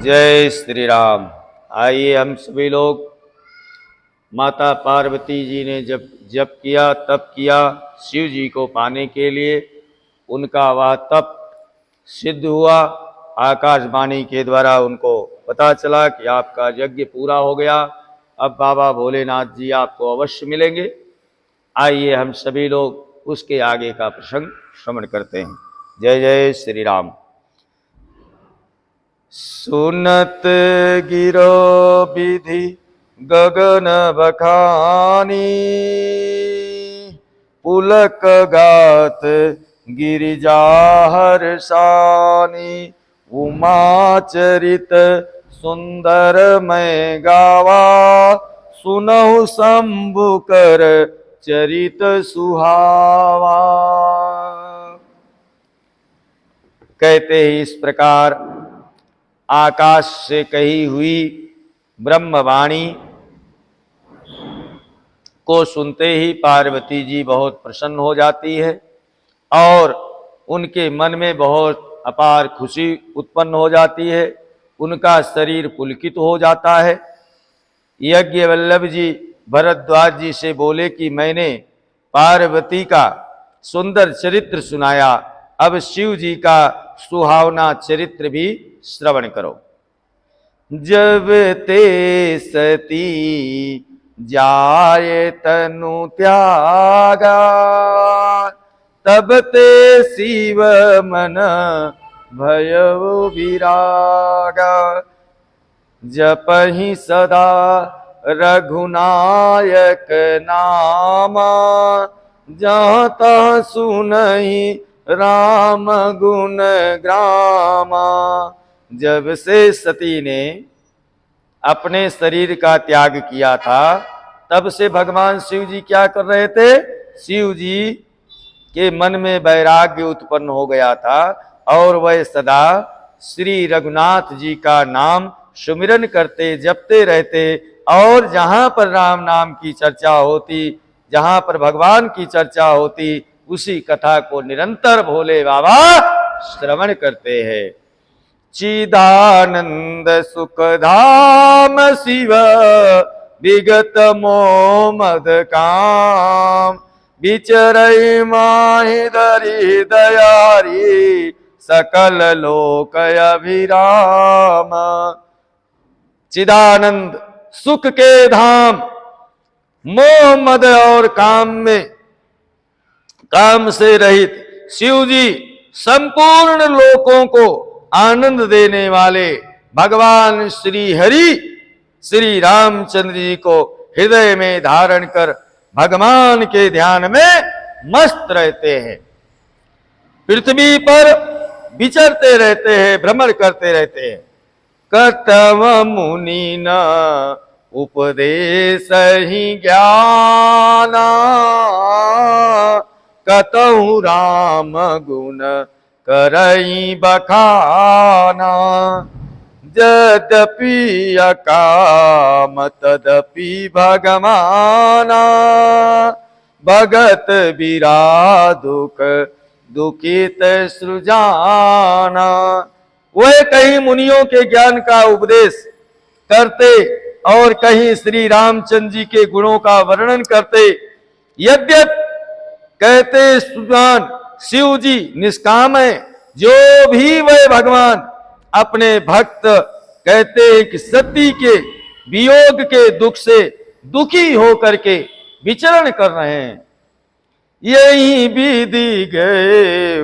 जय श्री राम। आइए हम सभी लोग माता पार्वती जी ने जब जप किया तप किया शिव जी को पाने के लिए, उनका वह तप सिद्ध हुआ। आकाशवाणी के द्वारा उनको पता चला कि आपका यज्ञ पूरा हो गया, अब बाबा भोलेनाथ जी आपको अवश्य मिलेंगे। आइए हम सभी लोग उसके आगे का प्रसंग श्रवण करते हैं। जय जय श्री राम। सुनत गिरो विधि गगन बखानी, पुलक गात गिरिजा हर्षानी। उमा चरित सुंदर मैं गावा, सुनहु शंभु कर चरित सुहावा। कहते ही इस प्रकार आकाश से कही हुई ब्रह्मवाणी को सुनते ही पार्वती जी बहुत प्रसन्न हो जाती है और उनके मन में बहुत अपार खुशी उत्पन्न हो जाती है। उनका शरीर पुलकित हो जाता है। यज्ञ वल्लभ जी भरद्वाज जी से बोले कि मैंने पार्वती का सुंदर चरित्र सुनाया, अब शिव जी का सुहावना चरित्र भी श्रवण करो। जब ते सती जाए तनु त्यागा, तब ते शिव मन भयउ विरागा। जपहि सदा रघुनायक नामा, जहाँ तहाँ सुनहि राम गुण ग्रामा। जब से सती ने अपने शरीर का त्याग किया था, तब से भगवान शिव जी क्या कर रहे थे? शिव जी के मन में वैराग्य उत्पन्न हो गया था और वह सदा श्री रघुनाथ जी का नाम सुमिरन करते जपते रहते। और जहां पर राम नाम की चर्चा होती, जहां पर भगवान की चर्चा होती, उसी कथा को निरंतर भोले बाबा श्रवण करते हैं। चिदानंद सुख धाम शिव विगत मोह मद काम, विचरई माहि धरि दयारी, सकल लोक अभिराम। चिदानंद सुख के धाम, मोह मद और काम से रहित शिव जी संपूर्ण लोकों को आनंद देने वाले भगवान श्री हरि श्री रामचंद्र जी को हृदय में धारण कर भगवान के ध्यान में मस्त रहते हैं। पृथ्वी पर विचरते रहते हैं, भ्रमण करते रहते हैं। कतव मुनि न उपदेश ही ज्ञाना, कतहु राम गुण करई बखाना। यद्यपि अकाम तदपि भगवाना, भगत विराधुक दुखित सृजाना। वह कहीं मुनियों के ज्ञान का उपदेश करते और कहीं श्री रामचंद्र जी के गुणों का वर्णन करते। यद्यप कहते सुजान शिव जी निष्काम है, जो भी वह भगवान अपने भक्त कहते हैं कि सती के वियोग के दुख से दुखी होकर के विचरण कर रहे हैं। यही विधि गए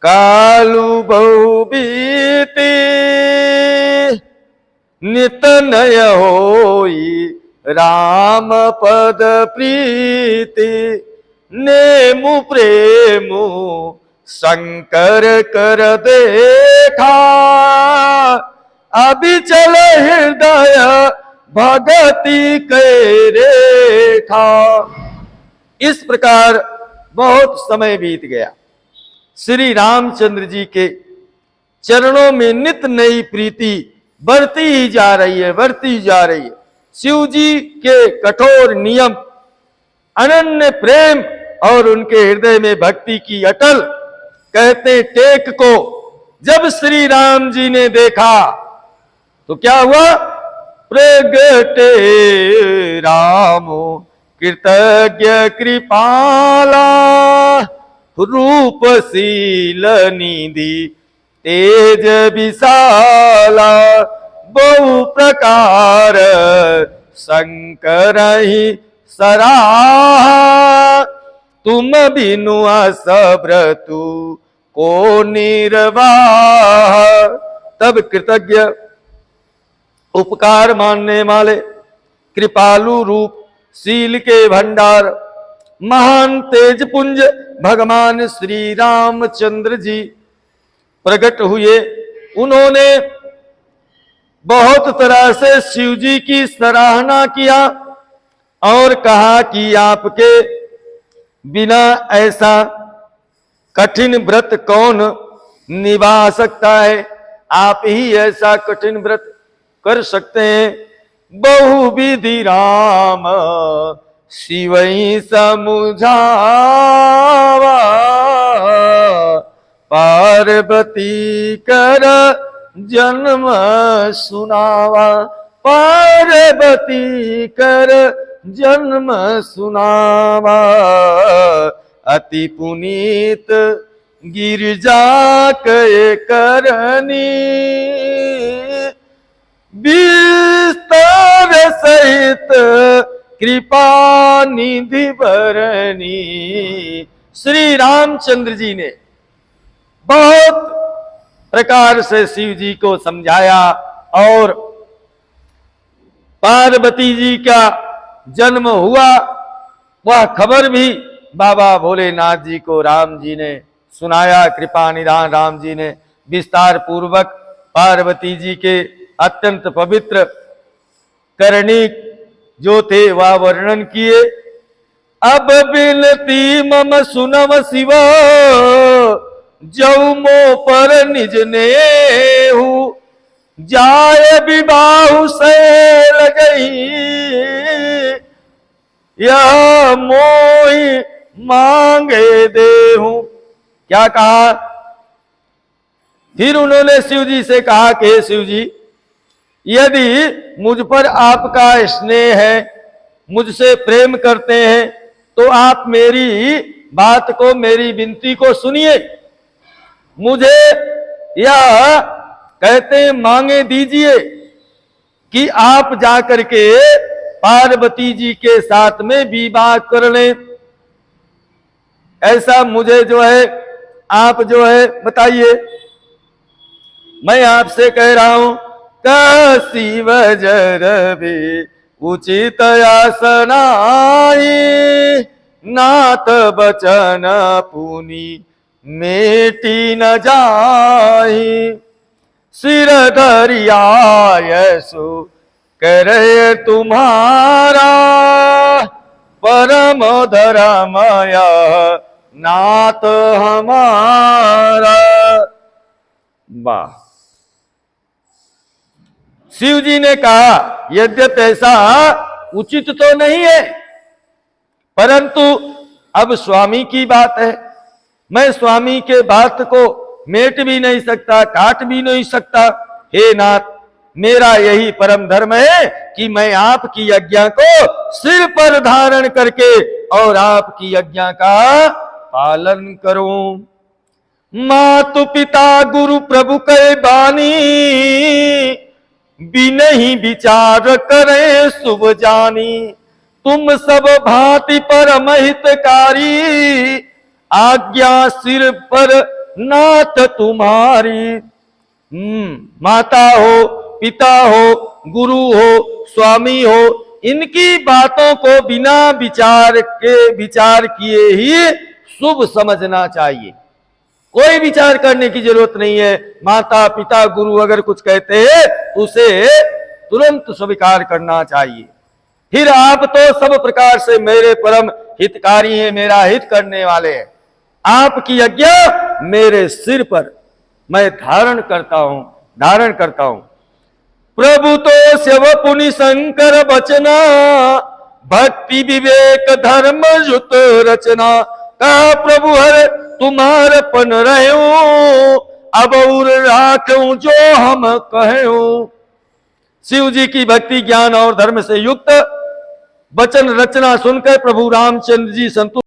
कालु बहु बीती, नित नय होई राम पद प्रीति। नेमु प्रेमु शंकर कर देखा, अभिचल हृदय भगति के रेखा। इस प्रकार बहुत समय बीत गया। श्री रामचंद्र जी के चरणों में नित नई प्रीति बढ़ती ही जा रही है, बढ़ती जा रही है। शिव जी के कठोर नियम, अनन्य प्रेम और उनके हृदय में भक्ति की अटल कहते टेक को जब श्री राम जी ने देखा तो क्या हुआ? प्रगटे रामो कृतज्ञ कृपाला, रूपशील निधि तेज विशाला, बहु प्रकार शंकर ही सराहा, तुम बिनु असब्रतु को निर्वाह। तब कृतज्ञ, उपकार मानने वाले, कृपालु रूप, शील के भंडार, महान तेज पुंज भगवान श्री रामचंद्र जी प्रकट हुए। उन्होंने बहुत तरह से शिव जी की सराहना किया और कहा कि आपके बिना ऐसा कठिन व्रत कौन निभा सकता है, आप ही ऐसा कठिन व्रत कर सकते हैं। बहुविधि राम शिवई समुझावा, पार्वती कर जन्म सुनावा, पार्वती कर जन्म सुनावा, अति पुनीत गिरजा के करनी, विस्तार सहित कृपा निधि भरनी। श्री रामचंद्र जी ने बहुत प्रकार से शिव जी को समझाया और पार्वती जी का जन्म हुआ वह खबर भी बाबा भोलेनाथ जी को राम जी ने सुनाया। कृपा निधान राम जी ने विस्तार पूर्वक पार्वती जी के अत्यंत पवित्र करनी जो थे वह वर्णन किए। अब बिनती मम सुनव शिव, जौ मो पर निज नेहु, जाय विबाहु से लगई, यह मोहि मांगे देहु। क्या कहा? फिर उन्होंने शिव जी से कहा कि हे शिव जी, यदि मुझ पर आपका स्नेह है, मुझसे प्रेम करते हैं, तो आप मेरी बात को, मेरी विनती को सुनिए। मुझे यह कहते मांगे दीजिए कि आप जाकर के पार्वती जी के साथ में विवाह कर लें। ऐसा मुझे जो है आप जो है बताइए। मैं आपसे कह रहा हूं, शिव जरबे उचित आसनाई, नाथ बचन पुनि मेटी न जाही, सिर धरियायसु करे तुम्हारा, परम धर्मया नाथ हमारा। वाह! शिव जी ने कहा यद्यपि ऐसा उचित तो नहीं है, परंतु अब स्वामी की बात है, मैं स्वामी के बात को मेट भी नहीं सकता, काट भी नहीं सकता। हे नाथ, मेरा यही परम धर्म है कि मैं आपकी आज्ञा को सिर पर धारण करके और आपकी आज्ञा का पालन करूं। मातु पिता गुरु प्रभु कै बानी, बिनहि विचार करे शुभ जानी, तुम सब भांति परम हितकारी, आज्ञा सिर पर नाथ तुम्हारी। माता हो, पिता हो, गुरु हो, स्वामी हो, इनकी बातों को बिना विचार किए ही शुभ समझना चाहिए। कोई विचार करने की जरूरत नहीं है। माता पिता गुरु अगर कुछ कहते हैं उसे तुरंत स्वीकार करना चाहिए। फिर आप तो सब प्रकार से मेरे परम हितकारी हैं, मेरा हित करने वाले हैं। आपकी आज्ञा मेरे सिर पर मैं धारण करता हूं। प्रभु तो शिव पुनि शंकर बचना, भक्ति विवेक धर्म युत रचना। कहा प्रभु हर तुम्हार पन रहो, अब और राखूं जो हम कहूं। शिव जी की भक्ति ज्ञान और धर्म से युक्त वचन रचना सुनकर प्रभु रामचंद्र जी संतुष्ट